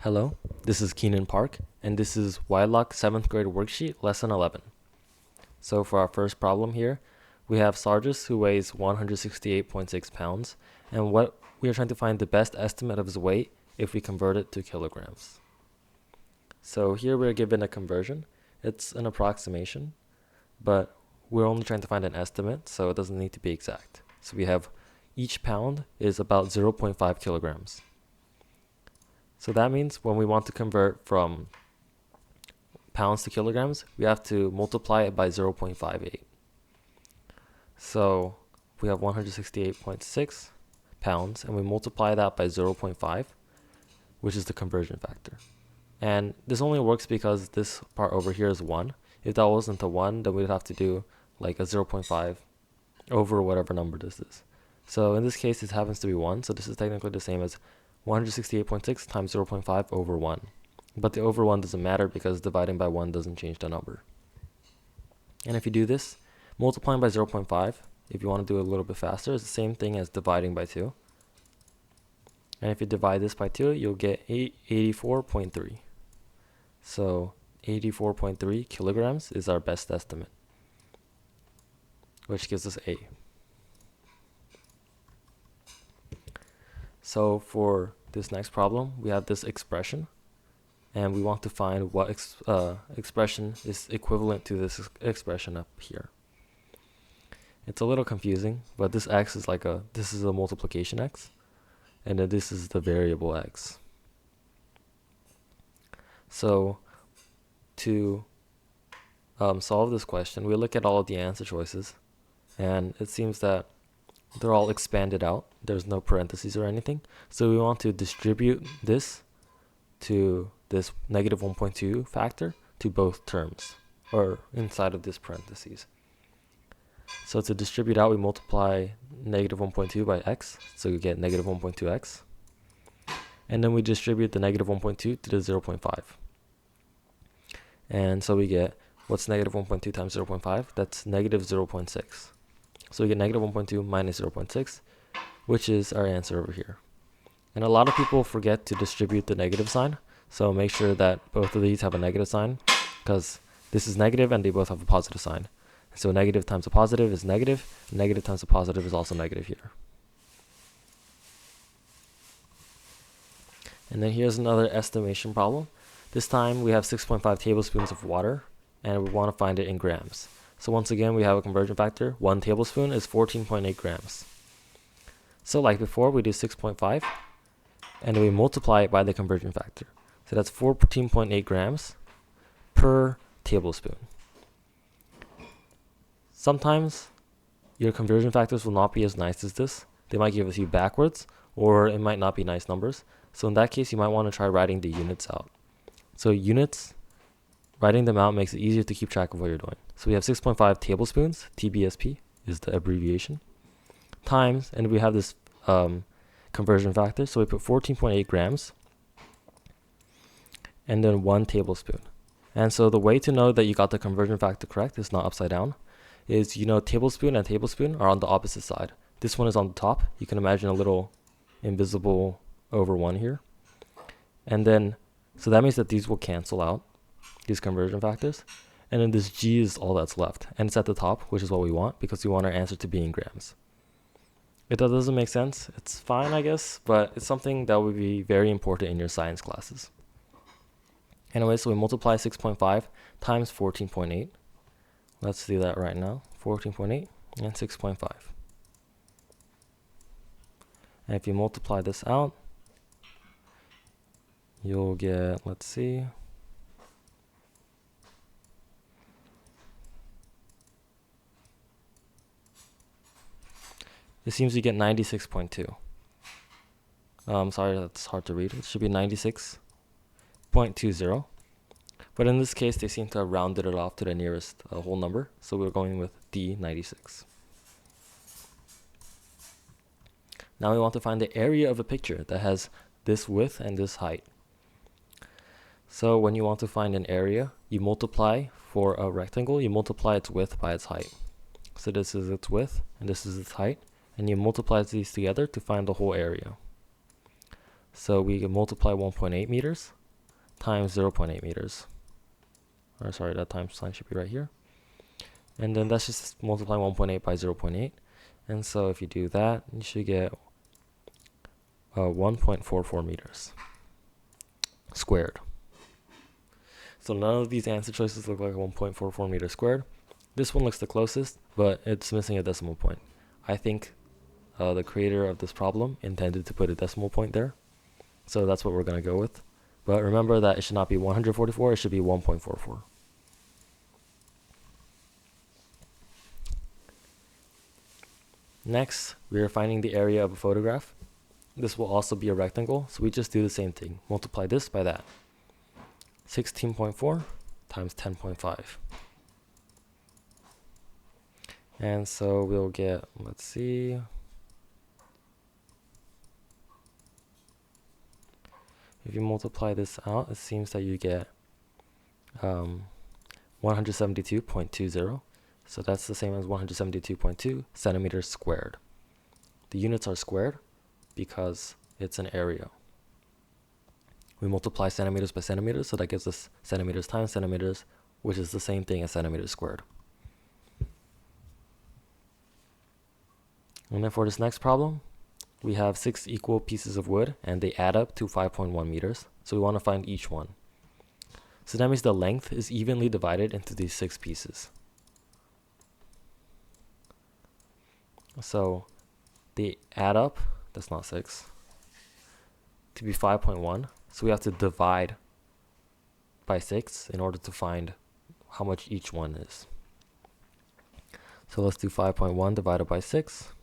Hello, this is Keenan Park, and this is YLOC 7th grade worksheet, lesson 11. So for our first problem here, we have Sargis who weighs 168.6 pounds, and what we are trying to find the best estimate of his weight if we convert it to kilograms. So here we're given a conversion. It's an approximation, but we're only trying to find an estimate, so it doesn't need to be exact. So we have each pound is about 0.5 kilograms. So that means when we want to convert from pounds to kilograms, we have to multiply it by 0.58. So we have 168.6 pounds, and we multiply that by 0.5, which is the conversion factor. And this only works because this part over here is 1. If that wasn't a 1, then we'd have to do like a 0.5 over whatever number this is. So in this case, it happens to be 1, so this is technically the same as 168.6 times 0.5 over 1. But the over 1 doesn't matter because dividing by 1 doesn't change the number. And if you do this, multiplying by 0.5, if you want to do it a little bit faster, is the same thing as dividing by 2. And if you divide this by 2, you'll get 84.3. So 84.3 kilograms is our best estimate, which gives us A. So for this next problem, we have this expression, and we want to find what expression is equivalent to this expression up here. It's a little confusing, but this x is this is a multiplication x, and then this is the variable x. So to solve this question, we look at all of the answer choices, and it seems that they're all expanded out. There's no parentheses or anything. So we want to distribute this to this negative 1.2 factor to both terms, or inside of this parentheses. So to distribute out, we multiply negative 1.2 by x, so we get negative 1.2x. And then we distribute the negative 1.2 to the 0.5. And so we get, what's negative 1.2 times 0.5? That's negative 0.6. So we get negative 1.2 minus 0.6, which is our answer over here. And a lot of people forget to distribute the negative sign, so make sure that both of these have a negative sign, because this is negative and they both have a positive sign. So negative times a positive is negative, negative times a positive is also negative here. And then here's another estimation problem. This time we have 6.5 tablespoons of water, and we want to find it in grams. So once again, we have a conversion factor. 1 tablespoon is 14.8 grams. So like before, we do 6.5, and we multiply it by the conversion factor. So that's 14.8 grams per tablespoon. Sometimes your conversion factors will not be as nice as this. They might give it to you backwards, or it might not be nice numbers. So in that case, you might want to try writing the units out. So units, writing them out makes it easier to keep track of what you're doing. So we have 6.5 tablespoons, TBSP is the abbreviation, times, and we have this conversion factor. So we put 14.8 grams, and then 1 tablespoon. And so the way to know that you got the conversion factor correct, it's not upside down, is tablespoon and tablespoon are on the opposite side. This one is on the top. You can imagine a little invisible over 1 here. And then, so that means that these will cancel out, these conversion factors. And then this G is all that's left. And it's at the top, which is what we want, because we want our answer to be in grams. If that doesn't make sense, it's fine, I guess, but it's something that would be very important in your science classes. Anyway, so we multiply 6.5 times 14.8. Let's do that right now. 14.8 and 6.5. And if you multiply this out, you'll get, let's see, it seems you get 96.2. Sorry, that's hard to read. It should be 96.20. But in this case, they seem to have rounded it off to the nearest whole number. So we're going with D96. Now we want to find the area of a picture that has this width and this height. So when you want to find an area, you multiply for a rectangle, you multiply its width by its height. So this is its width and this is its height, and you multiply these together to find the whole area. So we can multiply 1.8 meters times 0.8 meters. Or sorry, that times sign should be right here. And then that's just multiplying 1.8 by 0.8. And so if you do that, you should get 1.44 meters squared. So none of these answer choices look like 1.44 meters squared. This one looks the closest, but it's missing a decimal point. I think the creator of this problem intended to put a decimal point there. So that's what we're going to go with. But remember that it should not be 144, it should be 1.44. Next, we are finding the area of a photograph. This will also be a rectangle, so we just do the same thing. Multiply this by that. 16.4 times 10.5. And so we'll get, let's see, if you multiply this out, it seems that you get 172.20. So that's the same as 172.2 centimeters squared. The units are squared because it's an area. We multiply centimeters by centimeters, so that gives us centimeters times centimeters, which is the same thing as centimeters squared. And then for this next problem, we have 6 equal pieces of wood, and they add up to 5.1 meters. So we want to find each one. So that means the length is evenly divided into these 6 pieces. So they add up, that's not 6, to be 5.1. So we have to divide by 6 in order to find how much each one is. So let's do 5.1 divided by 6.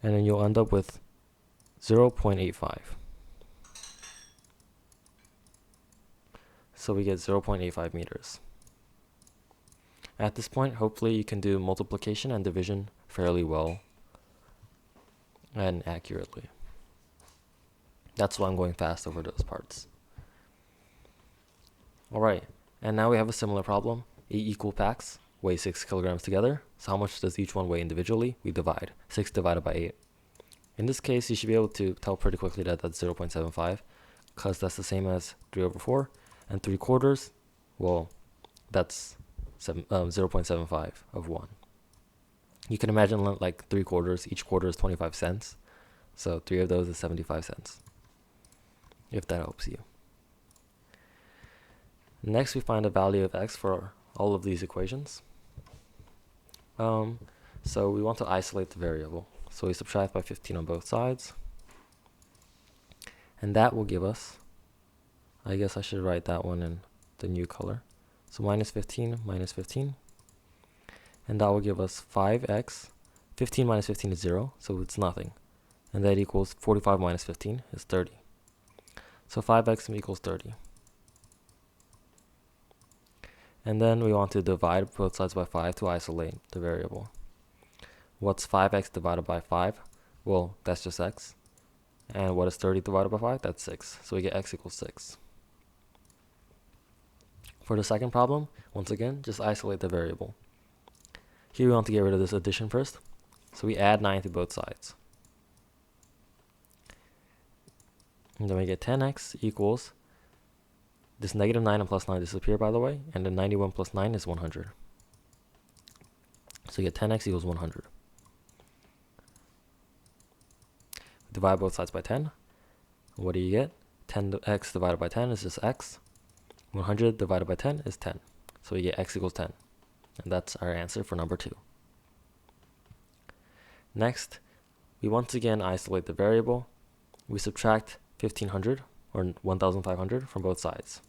And then you'll end up with 0.85. So we get 0.85 meters. At this point, hopefully you can do multiplication and division fairly well and accurately. That's why I'm going fast over those parts. Alright, and now we have a similar problem. 8 equal packs weigh 6 kilograms together. So how much does each one weigh individually? We divide. 6 divided by 8. In this case, you should be able to tell pretty quickly that that's 0.75, because that's the same as 3 over 4. And 3/4, well, that's 0.75 of 1. You can imagine like 3/4, each quarter is 25 cents. So 3 of those is 75 cents, if that helps you. Next, we find the value of x for all of these equations. So we want to isolate the variable. So we subtract by 15 on both sides. And that will give us, I guess I should write that one in the new color. So minus 15 minus 15. And that will give us 5x. 15 minus 15 is 0, so it's nothing. And that equals 45 minus 15 is 30. So 5x equals 30. And then we want to divide both sides by 5 to isolate the variable. What's 5x divided by 5? Well, that's just x. And what is 30 divided by 5? That's 6. So we get x equals 6. For the second problem, once again, just isolate the variable. Here we want to get rid of this addition first. So we add 9 to both sides. And then we get 10x equals, this negative 9 and plus 9 disappear, by the way, and then 91 plus 9 is 100. So you get 10x equals 100. Divide both sides by 10. What do you get? 10x divided by 10 is just x. 100 divided by 10 is 10. So we get x equals 10. And that's our answer for number 2. Next, we once again isolate the variable. We subtract 1500 or 1500 from both sides.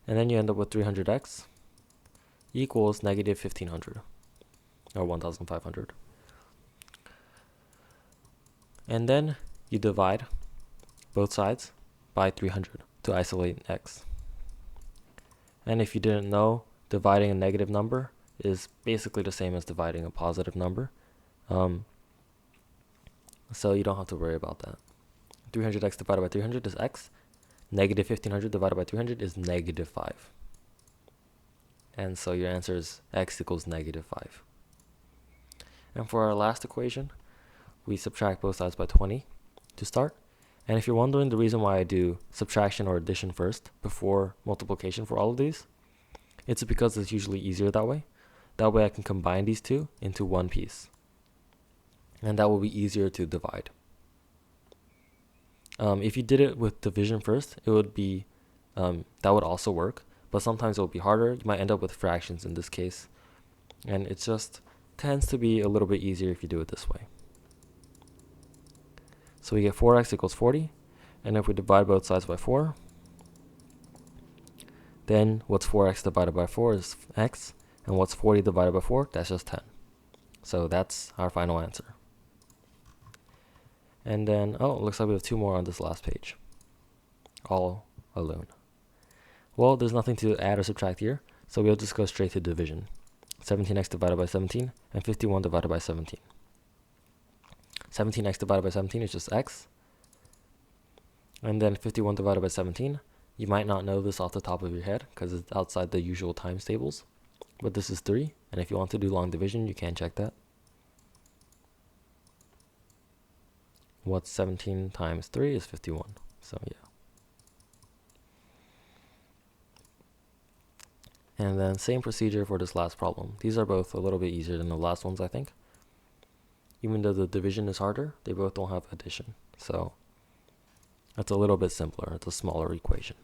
And then you end up with 300x equals negative 1500 or 1500. And then you divide both sides by 300 to isolate x. And if you didn't know, dividing a negative number is basically the same as dividing a positive number. So you don't have to worry about that. 300x divided by 300 is x. Negative 1500 divided by 300 is negative 5. and so your answer is x equals -5. And for our last equation, we subtract both sides by 20 to start. And if you're wondering the reason why I do subtraction or addition first before multiplication for all of these, it's because it's usually easier that way. That way I can combine these two into one piece. And that will be easier to divide. If you did it with division first, it would be, that would also work, but sometimes it will be harder. You might end up with fractions in this case. And it just tends to be a little bit easier if you do it this way. So we get 4x equals 40, and if we divide both sides by 4, then what's 4x divided by 4 is x, and what's 40 divided by 4? That's just 10. So that's our final answer. And then, oh, it looks like we have 2 more on this last page, all alone. Well, there's nothing to add or subtract here, so we'll just go straight to division. 17x divided by 17, and 51 divided by 17. 17x divided by 17 is just x. And then 51 divided by 17, you might not know this off the top of your head because it's outside the usual times tables. But this is 3, and if you want to do long division, you can check that. What's 17 times 3 is 51. So yeah. And then same procedure for this last problem. These are both a little bit easier than the last ones, I think. Even though the division is harder, they both don't have addition. So it's a little bit simpler. It's a smaller equation.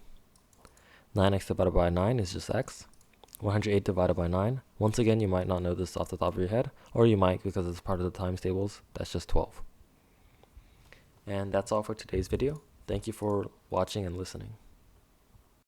9x divided by 9 is just x. 108 divided by 9. Once again, you might not know this off the top of your head, or you might because it's part of the times tables. That's just 12. And that's all for today's video. Thank you for watching and listening.